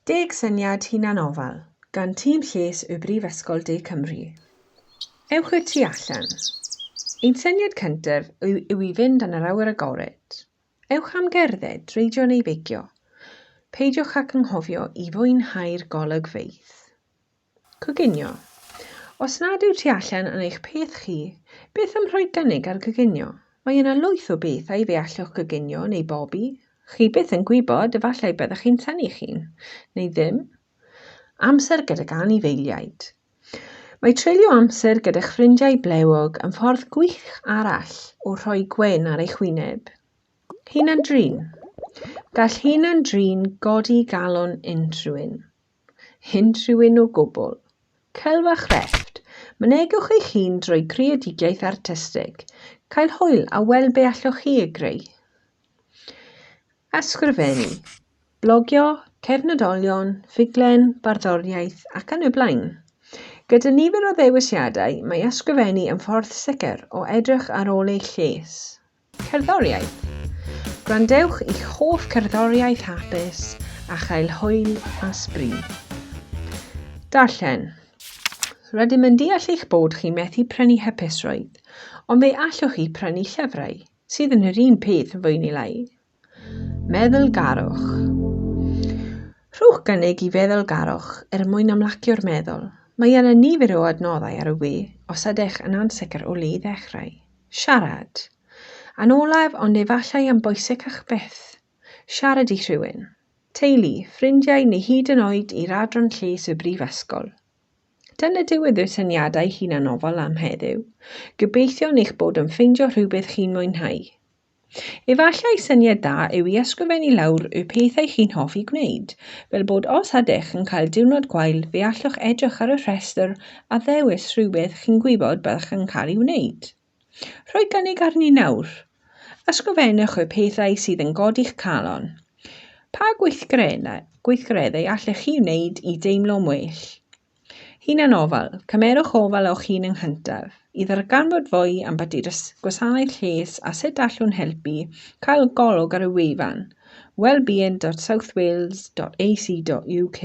10 syniad hunanofal, gan tîm lles y Brifysgol De Cymru. Ewch y tu allan. Ein syniad cyntaf yw i fynd yn yr awyr agored. Ewch am gerdded, reidio neu beicio. Peidiwch ac anghofio i fwynhau'r golygfeydd. Coginio. Os nad yw tu allan yn eich peth chi, beth am rhoi gynnig ar coginio? Mae yna lwyth o bethau fe allwch coginio neu bobi. Chi byth yn gwybod efallai byddwch chi'n tynnu chi'n, neu ddim. Amser gydag anifeiliaid. Mae treulio amser gyda'ch ffrindiau blewog yn ffordd gwych arall o rhoi gwen ar eich wyneb. Hunan drin. Gall hunan drin godi galon unrhywun. Unrhywun o gwbl. Celf a chrefft. Mynegwch eich hun drwy creadigaeth artistig. Cael hwyl a weld be allwch chi ei greu. Ysgrifennu. Blogio, cefnodolion, ffuglen, barddoniaeth ac yn y blaen. Gyda nifer o ddewisiadau, mae ysgrifennu yn ffordd sicr o edrych ar ôl eich lles. Cerddoriaeth. Gwrandewch i'ch hoff cerddoriaeth hapus a chael hwyl a sbrin. Darllen. Rydym yn deall eich bod chi methu prynu hapusrwydd, ond fe allwch chi prynu llyfrau, sydd yn yr un peth yn fwy neu lai. Meddylgarwch. Rhowch gynnig i feddylgarwch mwyn ymlacio'r meddwl. Mae yna nifer o adnoddau ar y we os ydych yn ansicr o le i ddechrau. Siarad. Yn olaf ond efallai am bwysig eich byth. Siarad i rhywun. Teulu, ffrindiau neu hyd yn oed i'r adran lles y brifysgol. Dyna diwedd y syniadau hunanofal am heddiw. Gobeithio eich bod yn ffeindio rhywbeth chi'n mwynhau. Efallai syniad da yw i ysgrifennu lawr y pethau chi'n hoffi gwneud, fel bod os ydych yn cael diwrnod gwael fe allwch edrych ar y rhestr a ddewis rhywbeth chi'n gwybod byddwch yn cael ei wneud. Rhoi gynnig arni nawr. Ysgrifennwch y pethau sydd yn godi'ch calon. Pa gweithgareddau allwch chi wneud i deimlo'n well? Hunanofal. Cymerwch ofal o'ch hun yng nghyntaf. I ddarganfod fwy am byti gwasanaeth lles a sut allwn helpu, cael golwg ar y wefan wellbeing.southwales.ac.uk.